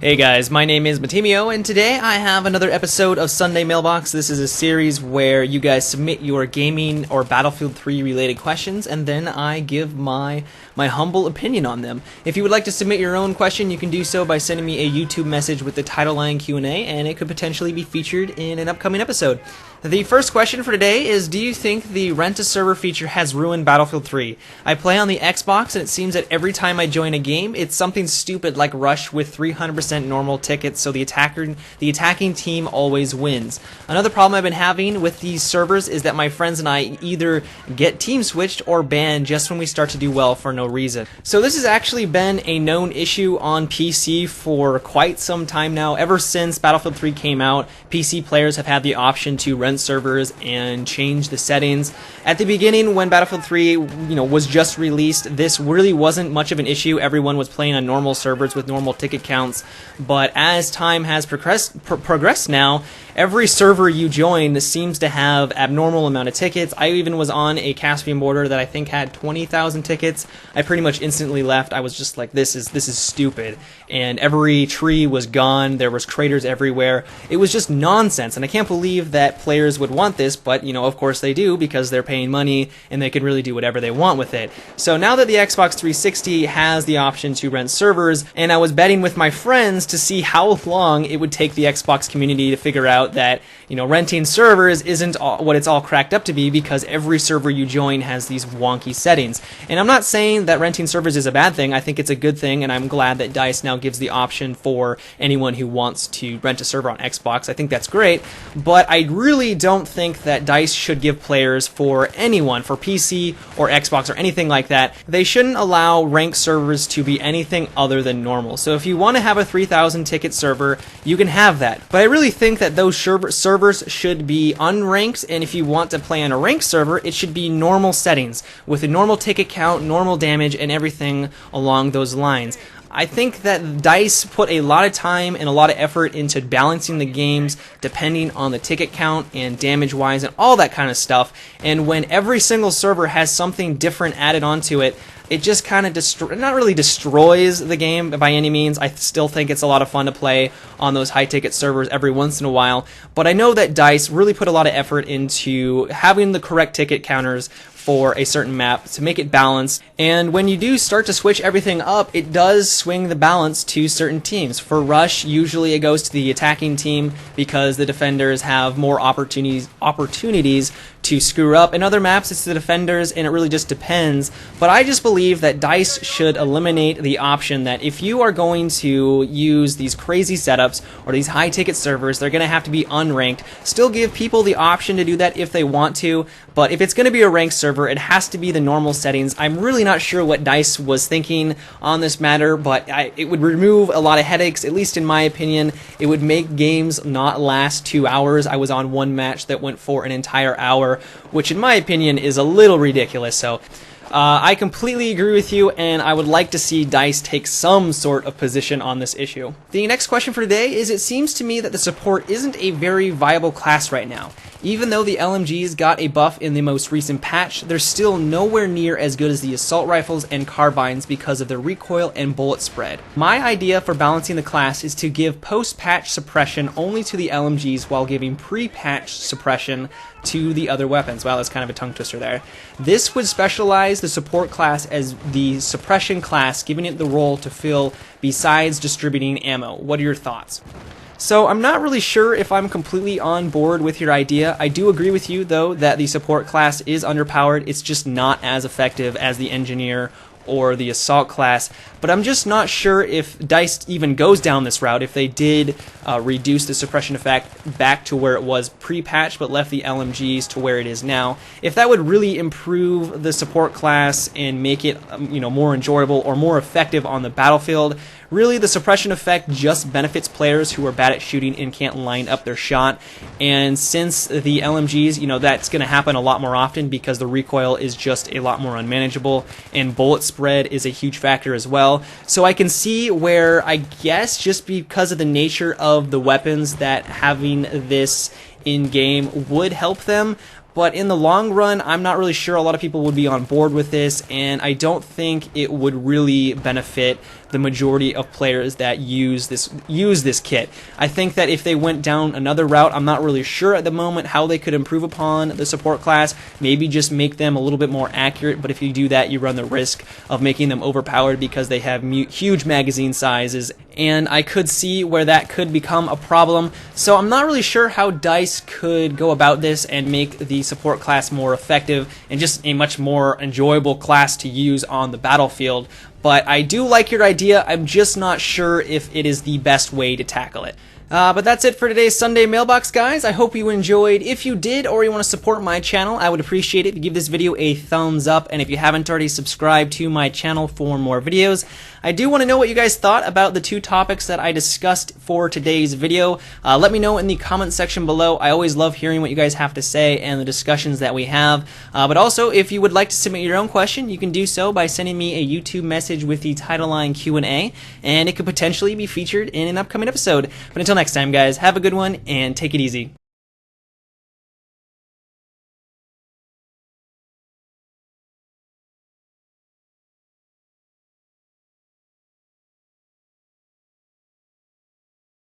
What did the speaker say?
Hey guys, my name is Matimio, and today I have another episode of Sunday Mailbox. This is a series where you guys submit your gaming or Battlefield 3 related questions, and then I give my humble opinion on them. If you would like to submit your own question, you can do so by sending me a YouTube message with the title line Q&A, and it could potentially be featured in an upcoming episode. The first question for today is, do you think the rent-a-server feature has ruined Battlefield 3? I play on the Xbox, and it seems that every time I join a game, it's something stupid like Rush with 300% normal tickets, so the attacking team always wins. Another problem I've been having with these servers is that my friends and I either get team switched or banned just when we start to do well for no reason. So this has actually been a known issue on PC for quite some time now. Ever since Battlefield 3 came out, PC players have had the option to rent servers and change the settings. At the beginning, when Battlefield 3 was just released, this really wasn't much of an issue. Everyone was playing on normal servers with normal ticket counts. But as time has progressed now, every server you join seems to have abnormal amount of tickets. I even was on a Caspian border that I think had 20,000 tickets. I pretty much instantly left. I was just like, this is stupid. And every tree was gone. There was craters everywhere. It was just nonsense. And I can't believe that players would want this, but of course they do, because they're paying money and they can really do whatever they want with it. So now that the Xbox 360 has the option to rent servers, and I was betting with my friends to see how long it would take the Xbox community to figure out that renting servers isn't what it's all cracked up to be, because every server you join has these wonky settings. And I'm not saying that renting servers is a bad thing. I think it's a good thing, and I'm glad that DICE now gives the option for anyone who wants to rent a server on Xbox. I think that's great, but I really don't think that DICE should give players, for anyone, for PC or Xbox or anything like that, they shouldn't allow ranked servers to be anything other than normal. So if you want to have a 3,000 ticket server, you can have that. But I really think that those servers should be unranked, and if you want to play on a ranked server, it should be normal settings with a normal ticket count, normal damage, and everything along those lines. I think that DICE put a lot of time and a lot of effort into balancing the games depending on the ticket count and damage-wise and all that kind of stuff. And when every single server has something different added onto it, it just kind of not really destroys the game by any means. I still think it's a lot of fun to play on those high-ticket servers every once in a while. But I know that DICE really put a lot of effort into having the correct ticket counters for a certain map to make it balanced, and when you do start to switch everything up, it does swing the balance to certain teams. For Rush, usually it goes to the attacking team because the defenders have more opportunities to screw up. In other maps, it's the defenders, and it really just depends. But I just believe that DICE should eliminate the option that if you are going to use these crazy setups or these high-ticket servers, they're going to have to be unranked. Still give people the option to do that if they want to, but if it's going to be a ranked server, it has to be the normal settings. I'm really not sure what DICE was thinking on this matter, but it would remove a lot of headaches, at least in my opinion. It would make games not last 2 hours. I was on one match that went for an entire hour, which in my opinion is a little ridiculous. So I completely agree with you, and I would like to see DICE take some sort of position on this issue. The next question for today is, it seems to me that the support isn't a very viable class right now. Even though the LMGs got a buff in the most recent patch, they're still nowhere near as good as the assault rifles and carbines because of their recoil and bullet spread. My idea for balancing the class is to give post-patch suppression only to the LMGs while giving pre-patch suppression to the other weapons. Wow, that's kind of a tongue twister there. This would specialize the support class as the suppression class, giving it the role to fill besides distributing ammo. What are your thoughts? So I'm not really sure if I'm completely on board with your idea. I do agree with you, though, that the support class is underpowered. It's just not as effective as the engineer or the assault class, but I'm just not sure if DICE even goes down this route, if they did reduce the suppression effect back to where it was pre-patch but left the LMGs to where it is now. If that would really improve the support class and make it more enjoyable or more effective on the battlefield. Really, the suppression effect just benefits players who are bad at shooting and can't line up their shot. And since the LMGs, that's going to happen a lot more often because the recoil is just a lot more unmanageable, and bullet spread is a huge factor as well. So I can see where, I guess, just because of the nature of the weapons, that having this in-game would help them. But in the long run, I'm not really sure a lot of people would be on board with this, and I don't think it would really benefit the majority of players that use this kit. I think that if they went down another route, I'm not really sure at the moment how they could improve upon the support class, maybe just make them a little bit more accurate, but if you do that, you run the risk of making them overpowered because they have huge magazine sizes, and I could see where that could become a problem. So I'm not really sure how DICE could go about this and make the support class more effective and just a much more enjoyable class to use on the battlefield. But I do like your idea. I'm just not sure if it is the best way to tackle it. But that's it for today's Sunday Mailbox, guys. I hope you enjoyed. If you did, or you want to support my channel, I would appreciate it if you give this video a thumbs up, and if you haven't already subscribed to my channel for more videos. I do want to know what you guys thought about the two topics that I discussed for today's video. Let me know in the comment section below. I always love hearing what you guys have to say and the discussions that we have. But also, if you would like to submit your own question, you can do so by sending me a YouTube message with the title line Q&A, and it could potentially be featured in an upcoming episode. But until next time, guys, have a good one and take it easy.